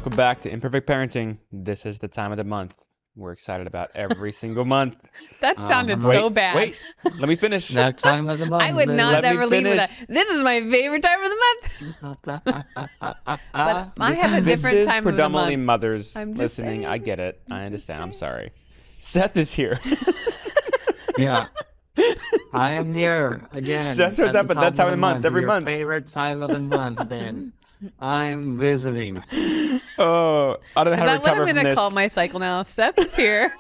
Welcome back to Imperfect Parenting. This is the time of the month we're excited about every single month. That sounded so bad. Wait, let me finish. That time of the month. I would not Let me ever leave with finish. that. This is my favorite time of the month. But I have a This different is time of the predominantly month. mothers I'm just listening. saying. I get it. I I'm understand. I'm just sorry. Seth is here. Yeah. I am here again. Seth shows up at that time of the month every your month. favorite time of the month, Ben. I'm visiting. Oh, I don't know Is how to that what recover I'm from going to this. call my cycle now? Seth is here.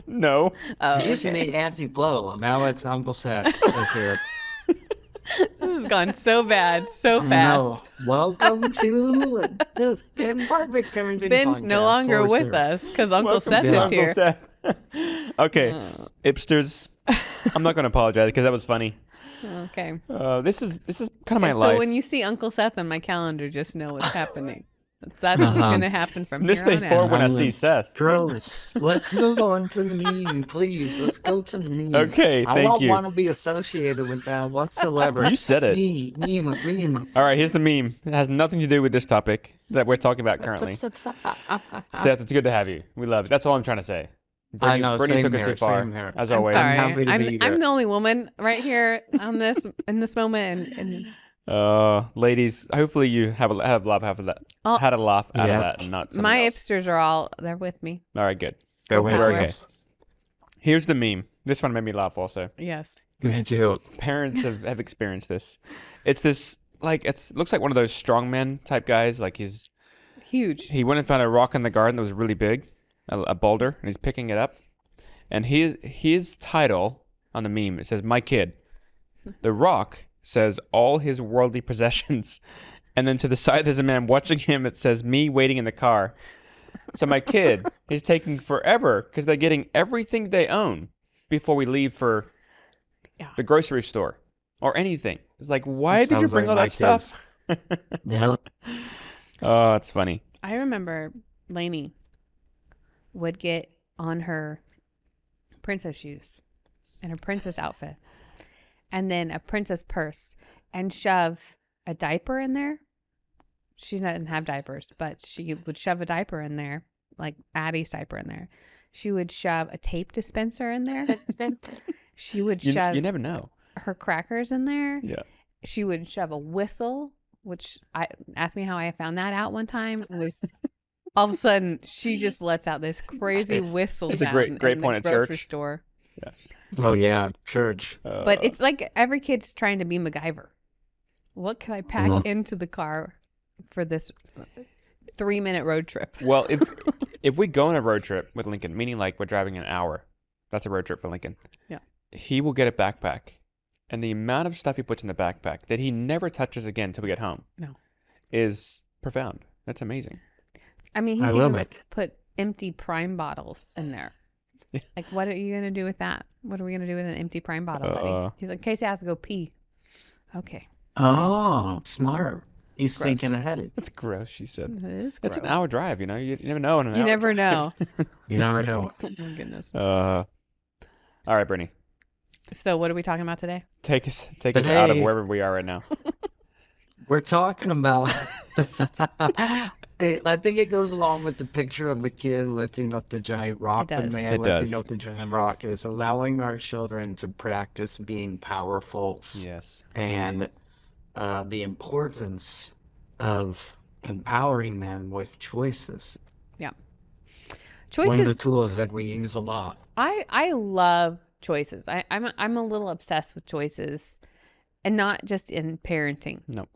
No. Oh, It used to okay. be Auntie Flo. Now it's Uncle Seth is here. This has gone so bad, so fast. No. Welcome to the Imperfect Parenting Ben's podcast. no longer for with sure. us because Uncle Welcome Seth to is Uncle here. Seth. Okay, Ipsters. I'm not going to apologize because that was funny. Okay. This is kind of my So life. when you see Uncle Seth on my calendar, just know what's happening. That's what's going to happen from this here day on forward out. when I see Seth. Gross. Let's move on to the meme, please. Let's go to the meme. Okay, I thank don't you. want to be associated with that whatsoever. You said it. Meme. All right, here's the meme. It has nothing to do with this topic that we're talking about currently. Seth, it's good to have you. We love it. That's all I'm trying to say. I know, Brittney same took it here, too far, same here. as I'm always. sorry. happy to be I'm here. the only woman right here on this in this moment, and Ladies, hopefully you have a laugh out of that. Oh. Had a laugh out Yeah. of that, and not something my else. ipsters are all they're with me. All right, good. Go We're ahead, okay. Jess. Here's the meme. This one made me laugh also. Yes. Me too. Parents have experienced this. It's this looks like one of those strongman type guys. Like Huge. he went and found a rock in the garden that was really big, a boulder, and he's picking it up. And his title on the meme, it says, "My kid." The rock says all his worldly possessions. And then to the side, there's a man watching him. It says, "Me waiting in the car." So my kid is taking forever because they're getting everything they own before we leave for the grocery store or anything. It's like, why did you Sounds bring like all my that stuff? Yeah. Oh, it's funny. I remember Lainey would get on her princess shoes and her princess outfit and then a princess purse and shove a diaper in there. She doesn't have diapers, but she would shove a diaper in there, like Addie's diaper in there. She would shove a tape dispenser in there. She would shove You never know. her crackers in there. Yeah. She would shove a whistle, which I asked me how I found that out one time. It was all of a sudden she just lets out this crazy whistle. it's a sound great in point the at grocery church. store. Oh, yeah. Church. But it's like every kid's trying to be MacGyver. What can I pack into the car for this 3-minute road trip? Well, if we go on a road trip with Lincoln, meaning like we're driving an hour, that's a road trip for Lincoln. Yeah. He will get a backpack, and the amount of stuff he puts in the backpack that he never touches again until we get home, is profound. That's amazing. I mean, I he's love even it. put empty Prime bottles in there. Yeah. Like, what are you going to do with that? What are we going to do with an empty Prime bottle, buddy? He's like, in case he has to go pee. Okay. Oh, smart. He's Gross. thinking ahead. That's gross, she said. It is It's an gross. hour drive, you know? You never know in an You hour never drive. know. You never know. Oh, my goodness. All right, Brittney. So what are we talking about today? Take us out of Today- wherever we are right now. We're talking about. I think it goes along with the picture of the kid lifting up the giant rock. It does. The man It does. lifting up the giant rock is allowing our children to practice being powerful Yes. and the importance of empowering them with choices. Yeah. One of the Choices. tools that we use a lot. I love choices. I'm a little obsessed with choices, and not just in parenting. No.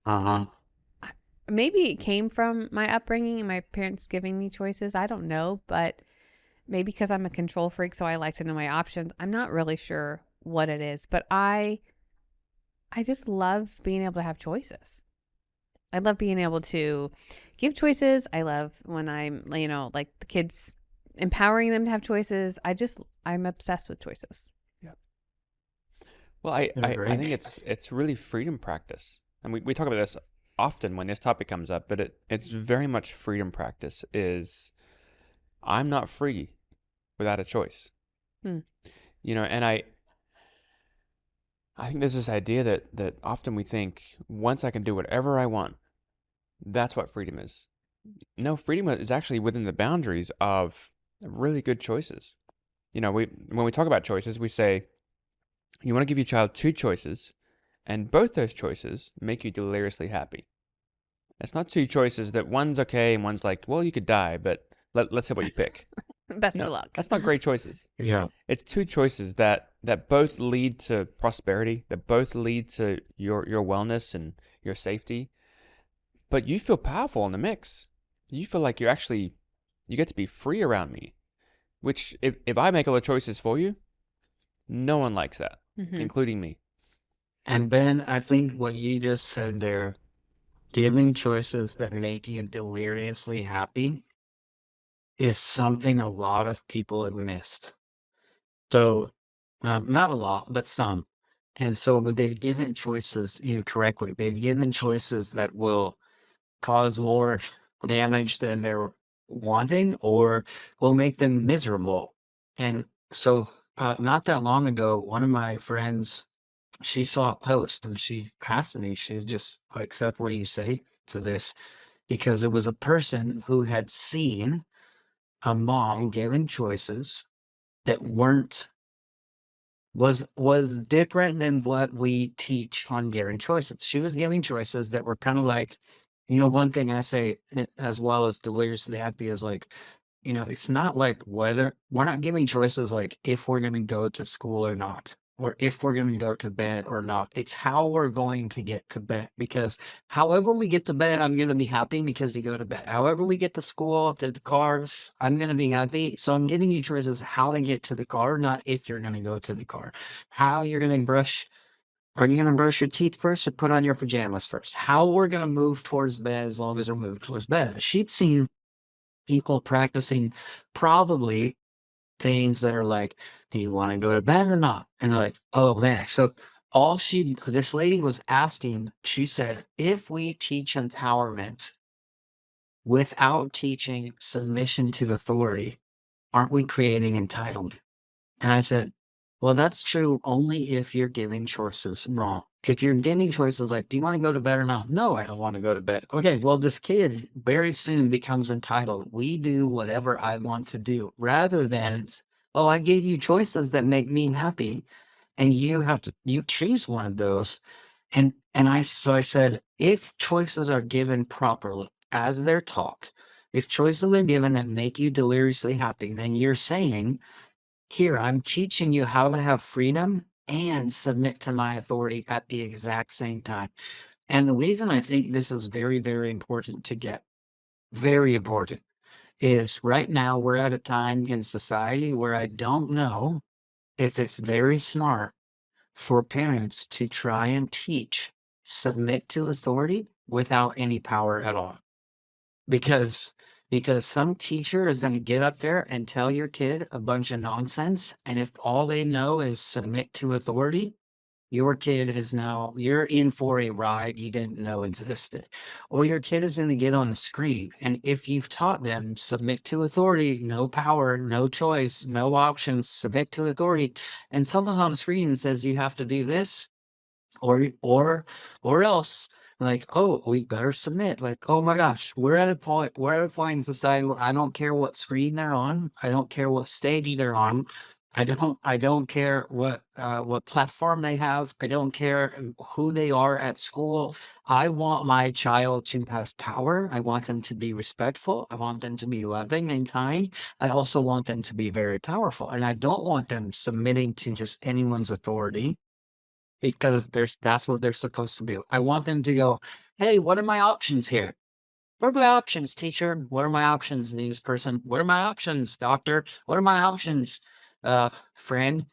Uh-huh. Maybe it came from my upbringing and my parents giving me choices. I don't know, but maybe because I'm a control freak, so I like to know my options. I'm not really sure what it is, but I just love being able to have choices. I love being able to give choices. I love when I'm, like the kids, empowering them to have choices. I'm obsessed with choices. Well, I agree. think it's really freedom practice. And we talk about this often when this topic comes up, but it's very much freedom practice is I'm not free without a choice. And I think there's this idea that often we think once I can do whatever I want, That's what freedom is. No, freedom is actually within the boundaries of really good choices. When we talk about choices, we say you want to give your child two choices, and both those choices make you deliriously happy. It's not two choices that one's okay and one's like, well, you could die, but let's see what you pick. Best of No, luck. that's not great choices. Yeah. It's two choices that both lead to prosperity, that both lead to your wellness and your safety. But you feel powerful in the mix. You feel like you get to be free around me. Which if I make all the choices for you, no one likes that, including me. And Ben, I think what you just said there, giving choices that make you deliriously happy, is something a lot of people have missed. So, not a lot, but some. And so they've given choices incorrectly. They've given choices that will cause more damage than they're wanting or will make them miserable. And so, not that long ago, one of my friends, she saw a post and she asked me, she's just like, Seth, what do you say to this? Because it was a person who had seen a mom given choices that was different than what we teach on giving choices. She was giving choices that were kind of like, one thing I say as well as deliriously happy is like, it's not like whether we're not giving choices like if we're going to go to school or not, or if we're going to go to bed or not. It's how we're going to get to bed, because however we get to bed, I'm going to be happy because you go to bed. However we get to school, to the car, I'm going to be happy. So I'm giving you choices how to get to the car, not if you're going to go to the car. How you're going to brush. Are you going to brush your teeth first or put on your pajamas first? How we're going to move towards bed as long as we're moving towards bed. She'd seen people practicing probably things that are like, do you want to go to bed or not? And they're like, oh man. So this lady was asking, she said, if we teach empowerment without teaching submission to authority, aren't we creating entitlement? And I said, well, that's true only if you're giving choices wrong. If you're giving choices like, do you want to go to bed or not? No, I don't want to go to bed. Okay, well, this kid very soon becomes entitled. We do whatever I want to do rather than, oh, I gave you choices that make me happy. And you choose one of those. So I said, if choices are given properly as they're taught, if choices are given that make you deliriously happy, then you're saying, here, I'm teaching you how to have freedom and submit to my authority at the exact same time. And the reason I think this is very, very important to get, very important, is right now we're at a time in society where I don't know if it's very smart for parents to try and teach submit to authority without any power at all. Because some teacher is going to get up there and tell your kid a bunch of nonsense, and if all they know is submit to authority, your kid is now you're in for a ride you didn't know existed. Or your kid is going to get on the screen, and if you've taught them submit to authority, no power, no choice, no options, submit to authority, and someone's on the screen and says you have to do this, or else, like, oh, we better submit. Like, oh my gosh, we're at a point in society where I don't care what screen they're on, I don't care what stage they're on, I don't care what platform they have, I don't care who they are at school. I want my child to have power. I want them to be respectful. I want them to be loving and kind. I also want them to be very powerful, and I don't want them submitting to just anyone's authority, because that's what they're supposed to do. I want them to go, hey, what are my options here? What are my options, teacher? What are my options, news person? What are my options, doctor? What are my options, friend?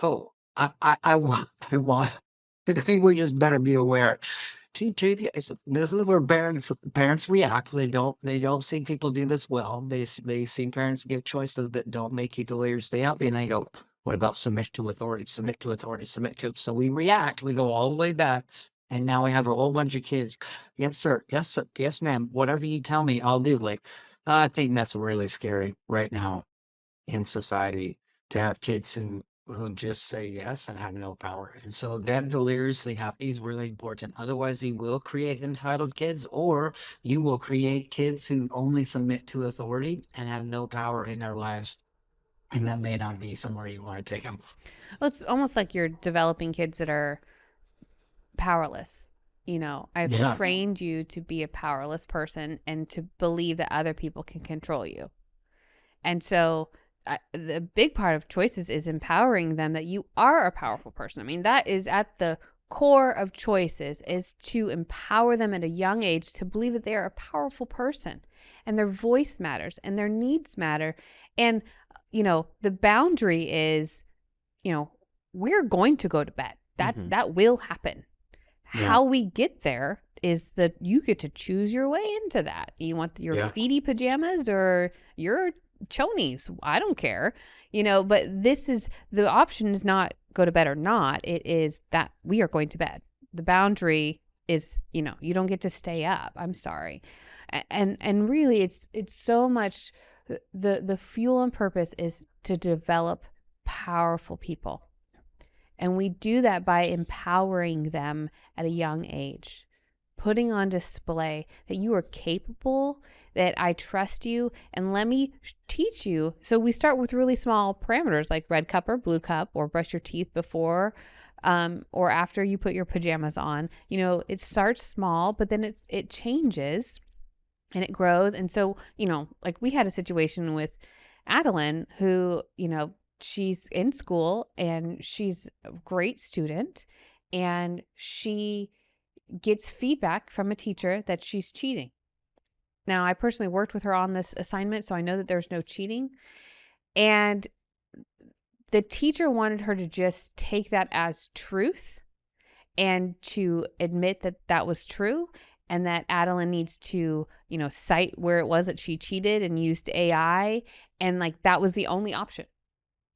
Oh, I want. I think we just better be aware. This is where parents react. They don't see people do this well. They see parents give choices that don't make you deliriously happy, and they go, what about submit to authority? Submit to authority. Submit to. So we react. We go all the way back, and now we have a whole bunch of kids. Yes, sir. Yes, sir. Yes, ma'am. Whatever you tell me, I'll do. Like, I think that's really scary right now in society, to have kids who who just say yes and have no power. And so that deliriously happy is really important. Otherwise, you will create entitled kids, or you will create kids who only submit to authority and have no power in their lives. And that may not be somewhere you want to take them. Well, it's almost like you're developing kids that are powerless. You know, I've Yeah. trained you to be a powerless person and to believe that other people can control you. And so the big part of choices is empowering them that you are a powerful person. I mean, that is at the core of choices, is to empower them at a young age to believe that they are a powerful person and their voice matters and their needs matter. And, you know, the boundary is, you know, we're going to go to bed. That will happen. Yeah. How we get there is that you get to choose your way into that. You want your feety pajamas or your chonies? I don't care, you know, but this is, the option is not go to bed or not. It is that we are going to bed. The boundary is, you know, you don't get to stay up. I'm sorry. And really it's so much, the fuel and purpose is to develop powerful people. And we do that by empowering them at a young age, putting on display that you are capable, that I trust you, and let me teach you. So we start with really small parameters like red cup or blue cup, or brush your teeth before or after you put your pajamas on. You know, it starts small, but then it changes and it grows. And so, you know, like we had a situation with Adeline who, you know, she's in school and she's a great student, and she gets feedback from a teacher that she's cheating. Now, I personally worked with her on this assignment, so I know that there's no cheating. And the teacher wanted her to just take that as truth and to admit that that was true, and that Adeline needs to, you know, cite where it was that she cheated and used AI. And like, that was the only option,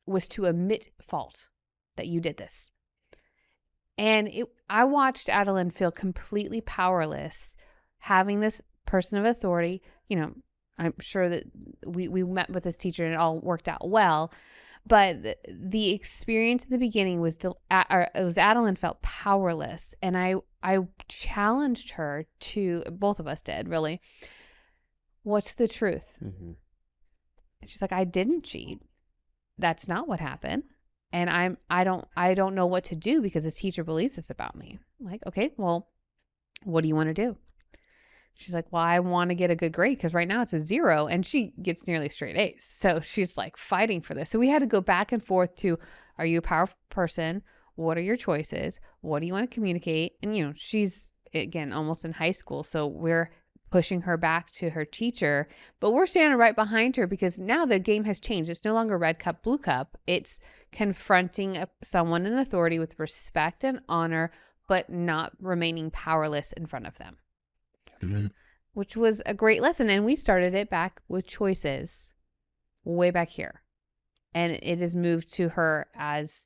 was to admit fault that you did this. And I watched Adeline feel completely powerless having this person of authority. You know, I'm sure that we met with this teacher and it all worked out well. But the experience in the beginning was, Adeline felt powerless. And I challenged her to, both of us did really, what's the truth? And she's like, I didn't cheat. That's not what happened. And I don't know what to do because this teacher believes this about me. I'm like, okay, well, what do you want to do? She's like, well, I want to get a good grade because right now it's a 0, and she gets nearly straight A's. So she's like fighting for this. So we had to go back and forth to, are you a powerful person? What are your choices? What do you want to communicate? And, you know, she's, again, almost in high school. So we're pushing her back to her teacher, but we're standing right behind her because now the game has changed. It's no longer red cup, blue cup. It's confronting someone in authority with respect and honor, but not remaining powerless in front of them, which was a great lesson. And we started it back with choices way back here. And it has moved to her as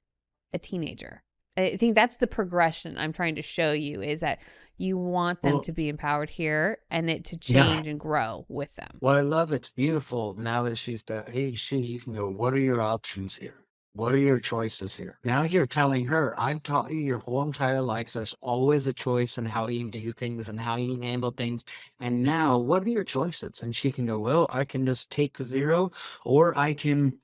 a teenager. I think that's the progression I'm trying to show you, is that you want them to be empowered here and it to change and grow with them. Well, I love it's beautiful now that she's the age, you can go, what are your options here? What are your choices here? Now you're telling her, I've taught you your whole entire life. There's always a choice in how you do things and how you handle things. And now, what are your choices? And she can go, well, I can just take the 0, or I can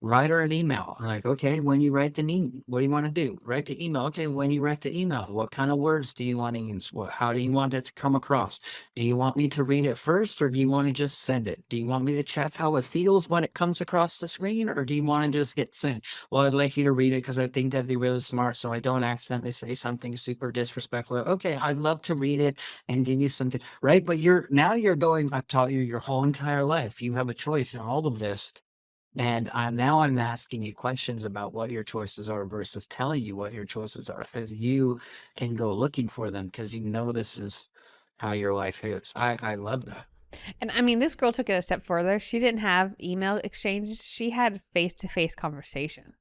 write her an email. I'm like, okay, when you write the email, what do you want to do? Write the email. Okay, when you write the email, what kind of words do you want to use? How do you want it to come across? Do you want me to read it first, or do you want to just send it? Do you want me to check how it feels when it comes across the screen, or do you want to just get sent? Well, I'd like you to read it because I think that'd be really smart, so I don't accidentally say something super disrespectful. Okay, I'd love to read it and give you something, right? But now you're going, I've taught you your whole entire life. You have a choice in all of this. And now I'm asking you questions about what your choices are versus telling you what your choices are, because you can go looking for them because you know this is how your life is. I love that. And I mean, this girl took it a step further. She didn't have email exchanges. She had face-to-face conversation,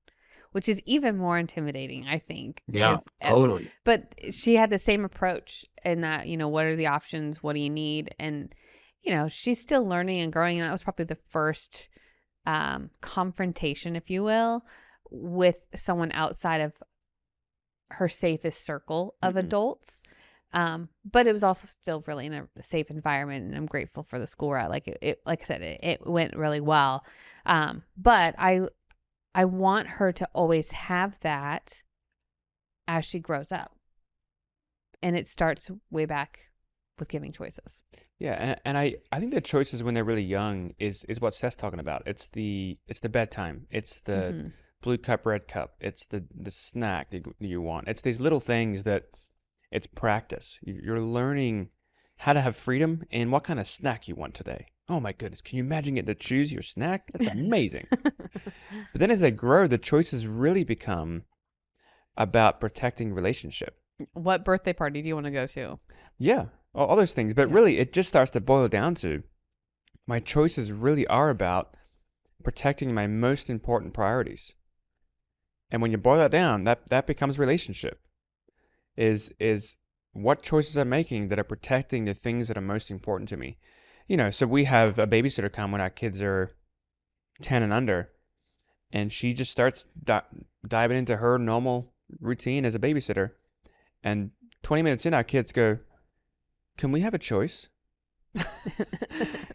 which is even more intimidating, I think. Yeah, totally. But she had the same approach in that, you know, what are the options? What do you need? And, you know, she's still learning and growing. And that was probably the first confrontation, if you will, with someone outside of her safest circle of adults. But it was also still really in a safe environment, and I'm grateful for the school we're at. Like like I said, it went really well. But I want her to always have that as she grows up. And it starts way back with giving choices. Yeah, and I think the choices when they're really young is what Seth's talking about. It's the bedtime. It's the blue cup, red cup. It's the snack that you want. It's these little things that it's practice. You're learning how to have freedom and what kind of snack you want today. Oh my goodness, can you imagine getting to choose your snack? That's amazing. But then as they grow, the choices really become about protecting relationship. What birthday party do you want to go to? Yeah, all those things. But really, it just starts to boil down to my choices really are about protecting my most important priorities. And when you boil that down, that becomes relationship. Is what choices I'm making that are protecting the things that are most important to me. So we have a babysitter come when our kids are 10 and under, and she just starts diving into her normal routine as a babysitter. And 20 minutes in, our kids go, "Can we have a choice?"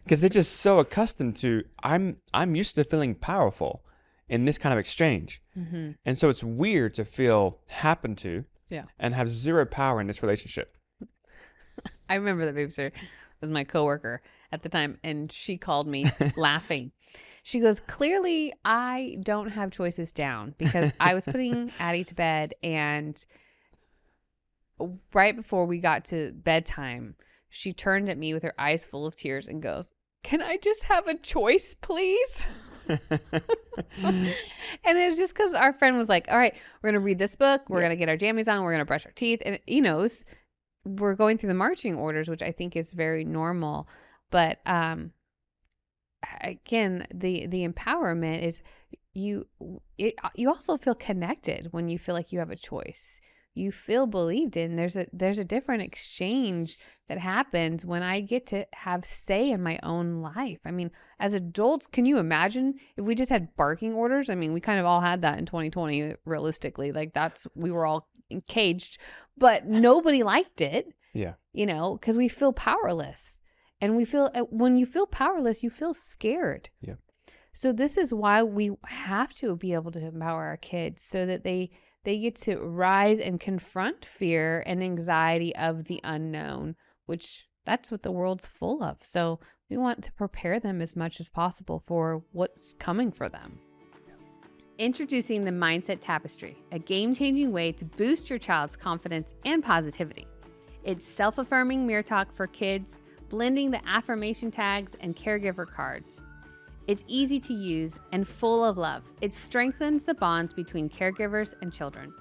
Because they're just so accustomed to, I'm used to feeling powerful in this kind of exchange. Mm-hmm. And so it's weird to feel happened to and have zero power in this relationship. I remember the babysitter was my coworker at the time, and she called me laughing. She goes, "Clearly I don't have choices down," because I was putting Addie to bed, and right before we got to bedtime, she turned at me with her eyes full of tears and goes, "Can I just have a choice, please?" And it was just because our friend was like, "All right, we're going to read this book. We're going to get our jammies on. We're going to brush our teeth." And, we're going through the marching orders, which I think is very normal. But again, the empowerment is you also feel connected when you feel like you have a choice. You feel believed in. There's a different exchange that happens when I get to have say in my own life. I mean, as adults, can you imagine if we just had barking orders? I mean, we kind of all had that in 2020, realistically. Like we were all caged, but nobody liked it. Yeah. Because we feel powerless. And when you feel powerless, you feel scared. Yeah. So this is why we have to be able to empower our kids so that they get to rise and confront fear and anxiety of the unknown, which that's what the world's full of. So we want to prepare them as much as possible for what's coming for them. Introducing the Mindset Tapestry, a game-changing way to boost your child's confidence and positivity. It's self-affirming mirror talk for kids, blending the affirmation tags and caregiver cards. It's easy to use and full of love. It strengthens the bonds between caregivers and children.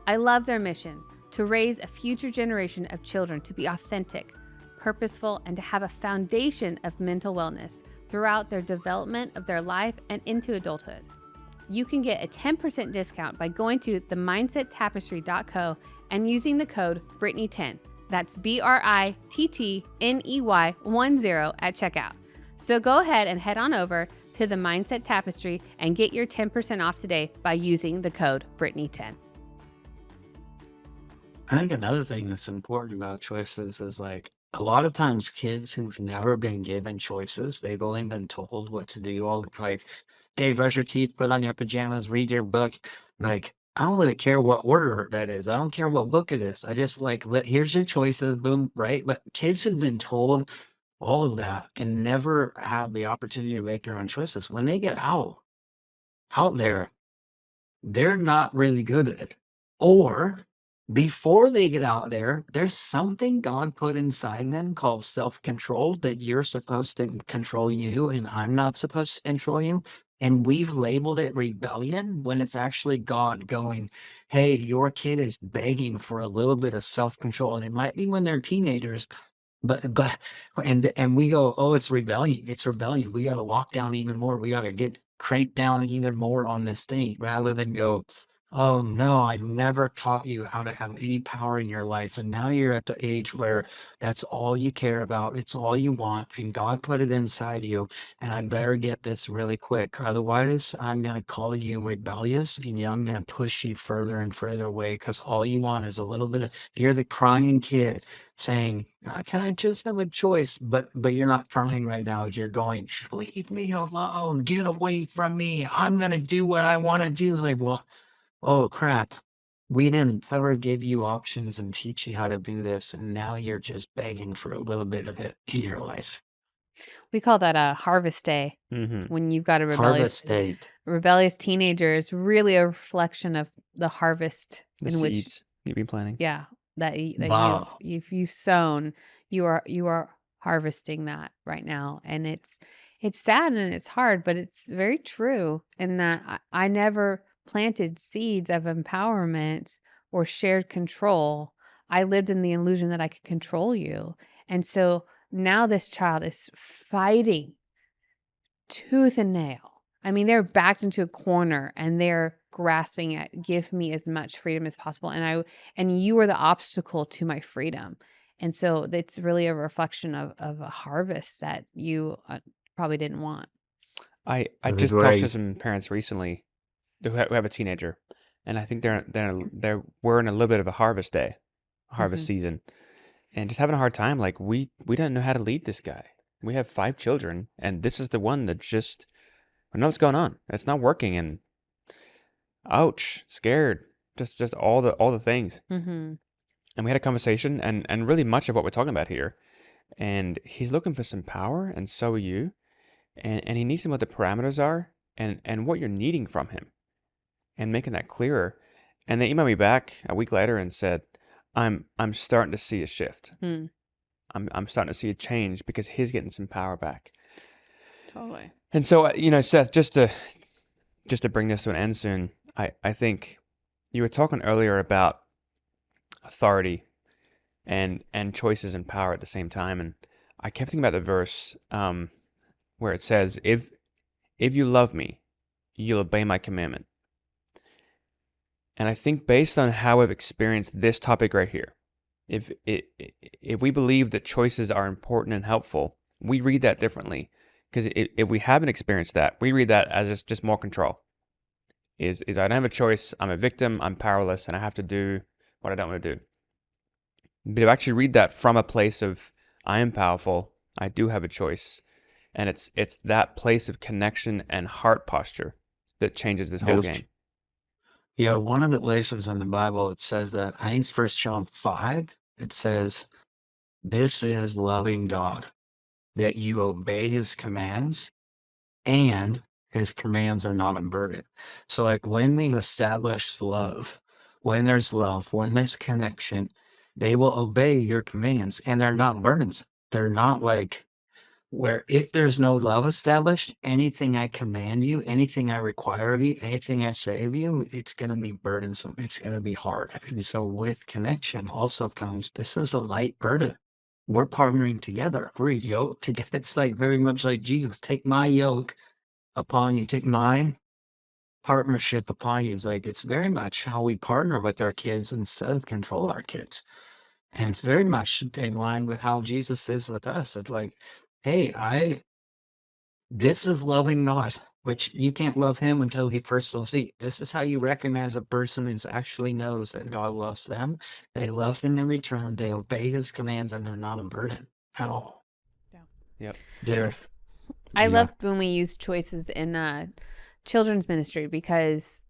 I love their mission to raise a future generation of children to be authentic, purposeful, and to have a foundation of mental wellness throughout their development of their life and into adulthood. You can get a 10% discount by going to themindsettapestry.co and using the code Brittney10. That's BRITTNEY10 at checkout. So go ahead and head on over to the Mindset Tapestry and get your 10% off today by using the code Brittney10. I think another thing that's important about choices is like a lot of times kids who've never been given choices, they've only been told what to do. All like, hey, brush your teeth, put on your pajamas, read your book. Like, I don't really care what order that is. I don't care what book it is. I just here's your choices, boom, right? But kids have been told all of that and never have the opportunity to make their own choices. When they get out there, they're not really good at it. Or before they get out there, there's something God put inside them called self-control, that you're supposed to control you and I'm not supposed to control you. And we've labeled it rebellion when it's actually God going, hey, your kid is begging for a little bit of self-control. And it might be when they're teenagers, and we go, oh, it's rebellion. It's rebellion. We got to lock down even more. We got to get cranked down even more on this thing rather than go, Oh no, I never taught you how to have any power in your life. And now you're at the age where that's all you care about. It's all you want. And God put it inside you. And I better get this really quick. Otherwise, I'm going to call you rebellious and I'm going to push you further and further away because all you want is a little bit of, you're the crying kid saying, can I just have a choice? But you're not crying right now. You're going, leave me alone. Get away from me. I'm going to do what I want to do. It's like, well, oh crap. We didn't ever give you options and teach you how to do this, and now you're just begging for a little bit of it in your life. We call that a harvest day. Mm-hmm. When you've got a Harvest date. rebellious teenager is really a reflection of the harvest The in which, seeds you've been planting. yeah, that Wow. you've sown. You are harvesting that right now, and it's sad and it's hard, but it's very true in that I never planted seeds of empowerment or shared control. I lived in the illusion that I could control you, and so now this child is fighting tooth and nail. I mean, they're backed into a corner and they're grasping at give me as much freedom as possible. And you are the obstacle to my freedom. And so it's really a reflection of a harvest that you probably didn't want. I That's just talked to great. some parents recently who have a teenager, and I think we're in a little bit of a harvest day, harvest season, and just having a hard time. Like we don't know how to lead this guy. We have 5 children, and this is the one that just I know what's going on. It's not working, and ouch, scared, just all the things. Mm-hmm. And we had a conversation, and really much of what we're talking about here. And he's looking for some power, and so are you. And he needs to know what the parameters are, and what you're needing from him, and making that clearer. And they emailed me back a week later and said, "I'm starting to see a shift. Mm. I'm starting to see a change because he's getting some power back." Totally. And so, Seth, just to bring this to an end soon, I think you were talking earlier about authority and choices and power at the same time, and I kept thinking about the verse where it says, "If you love me, you'll obey my commandment." And I think based on how I've experienced this topic right here, if we believe that choices are important and helpful, we read that differently. Because if we haven't experienced that, we read that as just more control. Is I don't have a choice, I'm a victim, I'm powerless, and I have to do what I don't want to do. But if I actually read that from a place of, I am powerful, I do have a choice, and it's that place of connection and heart posture that changes this whole game. Yeah, one of the places in the Bible it says that, I think it's 1 John 5, it says, this is loving God, that you obey his commands, and his commands are not a burden. So like when we establish love, when there's connection, they will obey your commands, and they're not burdens. They're not like, where if there's no love established, anything I command you, anything I require of you, anything I say of you, it's going to be burdensome. It's going to be hard. And so with connection also comes, this is a light burden. We're partnering together. We're yoked together. It's like very much like Jesus, take my yoke upon you, take my partnership upon you. It's like, it's very much how we partner with our kids instead of control our kids. And it's very much in line with how Jesus is with us. It's like, hey, this is loving God, which you can't love him until he first loves you. This is how you recognize a person who actually knows that God loves them. They love him in return. They obey his commands, and they're not a burden at all. Yeah. Yep. I loved when we used choices in children's ministry because,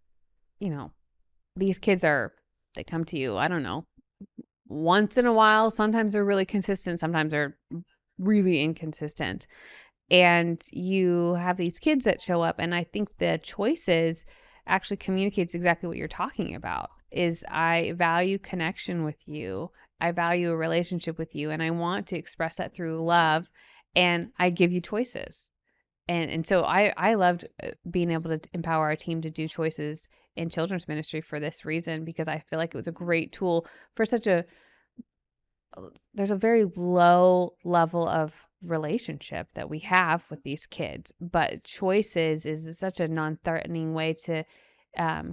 these kids they come to you, I don't know, once in a while. Sometimes they're really consistent. Sometimes they're really inconsistent. And you have these kids that show up. And I think the choices actually communicates exactly what you're talking about is I value connection with you. I value a relationship with you. And I want to express that through love. And I give you choices. And so I loved being able to empower our team to do choices in children's ministry for this reason, because I feel like it was a great tool for there's a very low level of relationship that we have with these kids, but choices is such a non-threatening way to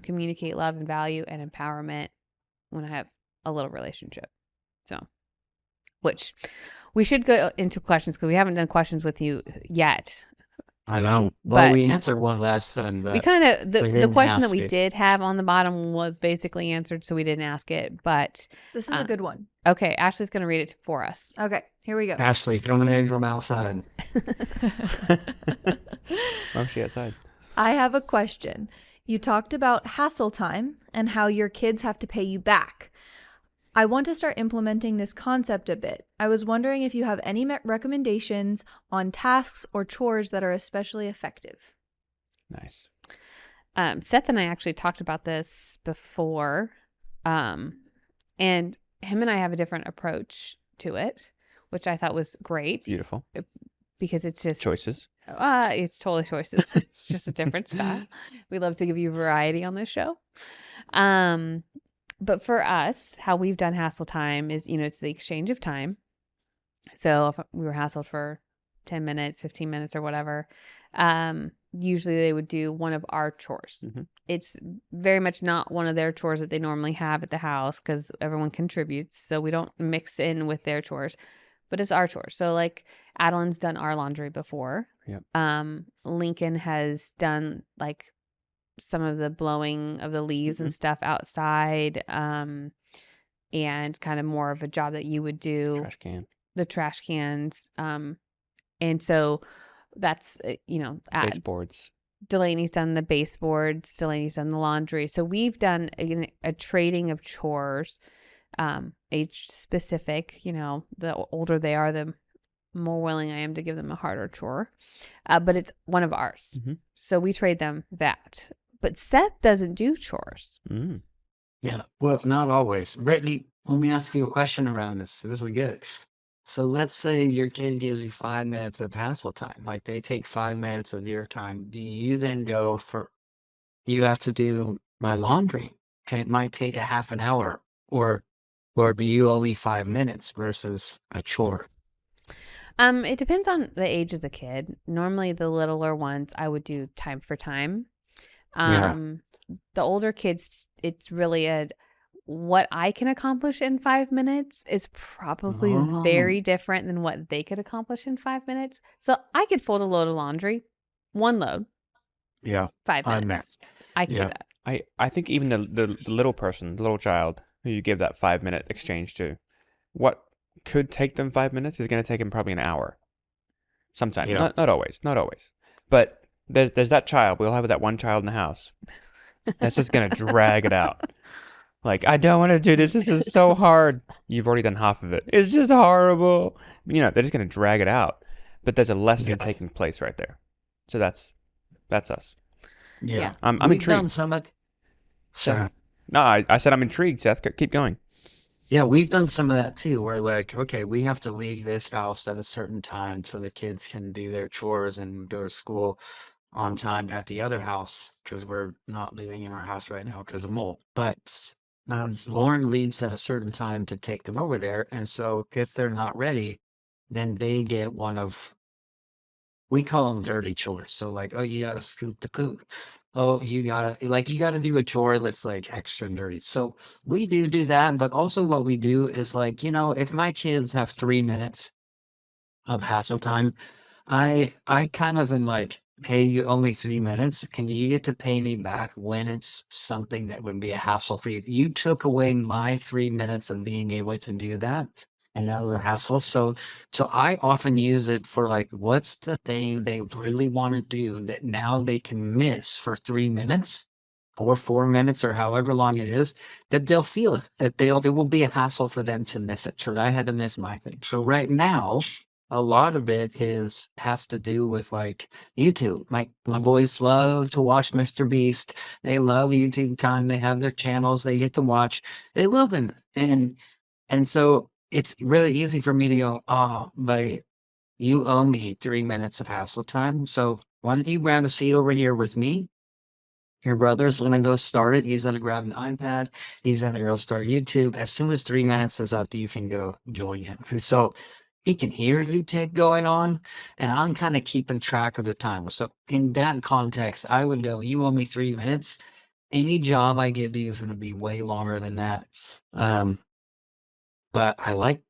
communicate love and value and empowerment when I have a little relationship. So, which we should go into questions because we haven't done questions with you yet. I know. Well, But we answered one last time. we kind of, the didn't question that ask we it. did have on the bottom was basically answered, so we didn't ask it. But This is a good one. okay, Ashley's going to read it for us. Okay, here we go. Ashley, coming in from outside. Why was she outside? I have a question. You talked about hassle time and how your kids have to pay you back. I want to start implementing this concept a bit. I was wondering if you have any recommendations on tasks or chores that are especially effective. Nice. Seth and I actually talked about this before, and him and I have a different approach to it, which I thought was great Beautiful. because it's just Choices. it's totally choices. It's just a different style. We love to give you variety on this show. But for us, how we've done hassle time is, it's the exchange of time. So if we were hassled for 10 minutes, 15 minutes or whatever, usually they would do one of our chores. Mm-hmm. It's very much not one of their chores that they normally have at the house because everyone contributes. So we don't mix in with their chores, but it's our chores. So like Adeline's done our laundry before. Yep. Lincoln has done like some of the blowing of the leaves and stuff outside, and kind of more of a job that you would do. Trash can. The trash cans. And so that's, Baseboards. Delaney's done the baseboards. Delaney's done the laundry. So we've done a trading of chores, age specific. The older they are, the more willing I am to give them a harder chore. But it's one of ours. Mm-hmm. So we trade them that. But Seth doesn't do chores. Mm. Yeah, well, not always. Brittney, let me ask you a question around this. This is good. So let's say your kid gives you 5 minutes of hassle time. Like they take 5 minutes of your time. Do you then go for, you have to do my laundry and it might take a half an hour, or do you only 5 minutes versus a chore? It depends on the age of the kid. Normally the littler ones I would do time for time. The older kids, it's really what I can accomplish in 5 minutes is probably very different than what they could accomplish in 5 minutes. So I could fold a load of laundry, one load, Yeah. 5 minutes. I can do that. I think even the little person, the little child who you give that 5 minute exchange to, what could take them 5 minutes is going to take them probably an hour. Sometimes. Yeah. Not always. But there's that child. We'll have that one child in the house that's just going to drag it out. Like, I don't want to do this. This is so hard. You've already done half of it. It's just horrible. They're just going to drag it out. But there's a lesson taking place right there. So that's us. Yeah. I'm We've intrigued. done some of, sorry. No, I said I'm intrigued, Seth. Keep going. Yeah, we've done some of that too, where like, okay, we have to leave this house at a certain time so the kids can do their chores and go to school on time at the other house because we're not living in our house right now because of mold. But Lauren leaves at a certain time to take them over there, and so if they're not ready, then they get one of, we call them dirty chores. So like, oh, you gotta scoop the poop. Oh, you gotta do a chore that's like extra dirty. So we do that, but also what we do is like, if my kids have 3 minutes of hassle time, I kind of am like, hey, you owe me 3 minutes, and you get to pay me back when it's something that would be a hassle for you. You took away my 3 minutes of being able to do that, and that was a hassle. So I often use it for like, what's the thing they really want to do that now they can miss for 3 minutes or 4 minutes or however long it is, that they'll feel it, that it will be a hassle for them to miss it. So I had to miss my thing. So right now, a lot of it has to do with like YouTube. My boys love to watch Mr. Beast. They love YouTube time. They have their channels they get to watch. They love them. And so it's really easy for me to go, oh, but you owe me 3 minutes of hassle time. So why don't you grab a seat over here with me? Your brother's going to go start it. He's going to grab an iPad. He's going to go start YouTube. As soon as 3 minutes is up, you can go join him. So he can hear you going on, and I'm kind of keeping track of the time. So in that context, I would go, you owe me 3 minutes. any job I give you is going to be way longer than that. But I like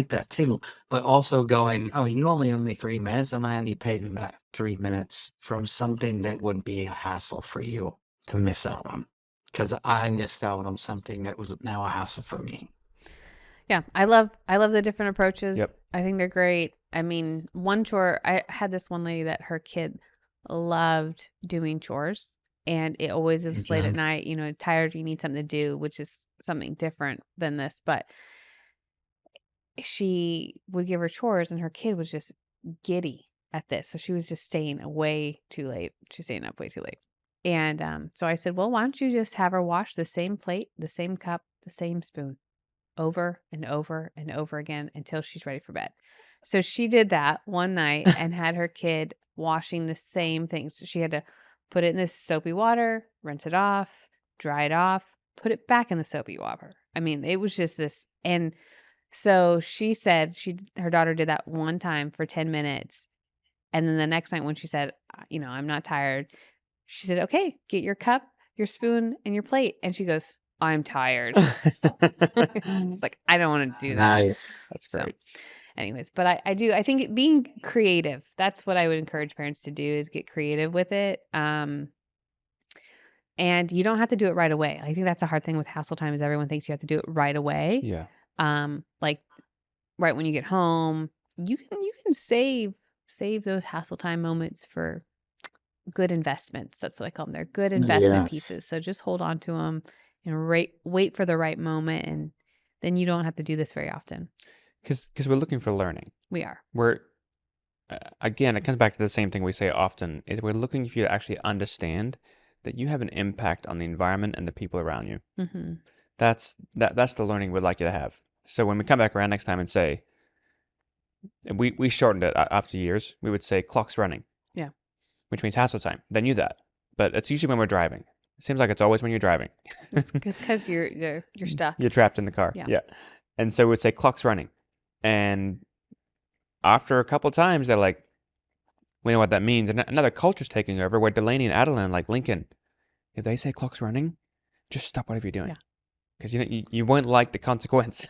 that too. But also going, oh, you only owe me 3 minutes, and I only paid you back 3 minutes from something that would be a hassle for you to miss out on. Because I missed out on something that was now a hassle for me. Yeah, I love the different approaches. Yep. I think they're great. I mean, one chore, I had this one lady that her kid loved doing chores, and it always was late at night, you know, tired, you need something to do, which is something different than this, but she would give her chores and her kid was just giddy at this. So she was just staying way too late. She's staying up way too late. And so I said, well, why don't you just have her wash the same plate, the same cup, the same spoon over and over and over again until she's ready for bed. So she did that one night and had her kid washing the same things. So she had to put it in this soapy water, rinse it off, dry it off, put it back in the soapy water. I mean, it was just this. And so she said her daughter did that one time for 10 minutes. And then the next night when she said, you know, I'm not tired, she said, okay, get your cup, your spoon, and your plate. And she goes, I'm tired. It's like, I don't want to do that. Nice. That's great. So, anyways, but I think being creative, that's what I would encourage parents to do, is get creative with it. And you don't have to do it right away. I think that's a hard thing with hassle time, is everyone thinks you have to do it right away. Yeah. Like right when you get home, you can save those hassle time moments for good investments. That's what I call them. They're good investment pieces. So just hold on to them and wait for the right moment, and then you don't have to do this very often. Because we're looking for learning. We are. We're again, it comes back to the same thing we say often: is we're looking for you to actually understand that you have an impact on the environment and the people around you. Mm-hmm. That's the learning we'd like you to have. So when we come back around next time and say, we shortened it after years, we would say clock's running. Yeah. Which means hassle time. They knew that, but it's usually when we're driving. It seems like it's always when you're driving. It's because you're stuck. You're trapped in the car. Yeah. And so we'd say clock's running. And after a couple times, they're like, we know what that means. And another culture's taking over where Delaney and Adeline, like Lincoln, if they say clock's running, just stop whatever you're doing. Yeah. Because you won't like the consequence.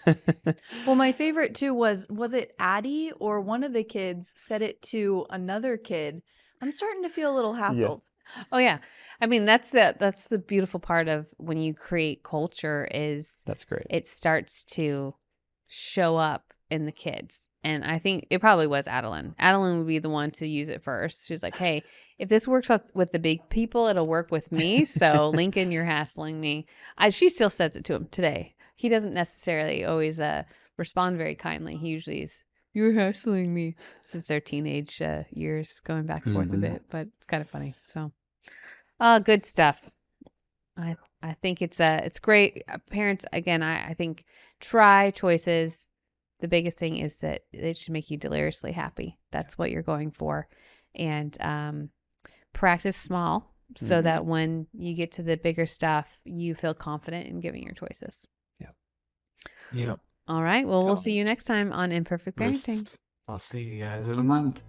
Well, my favorite too was it Addie or one of the kids said it to another kid? I'm starting to feel a little hassled. Yes. Oh yeah. I mean, that's the beautiful part of when you create culture, is That's great. it starts to show up in the kids. And I think it probably was Adeline. Adeline would be the one to use it first. She was like, hey, if this works with the big people, it'll work with me. So Lincoln, you're hassling me. She still says it to him today. He doesn't necessarily always respond very kindly. He usually is, you're hassling me, since their teenage years, going back and forth a bit. But it's kind of funny. So good stuff. I think it's great. Parents, again, I think try choices. The biggest thing is that it should make you deliriously happy. That's what you're going for. And practice small so that when you get to the bigger stuff, you feel confident in giving your choices. Yep. All right. Well, Cool. we'll see you next time on Imperfect Parenting. I'll see you guys in a month.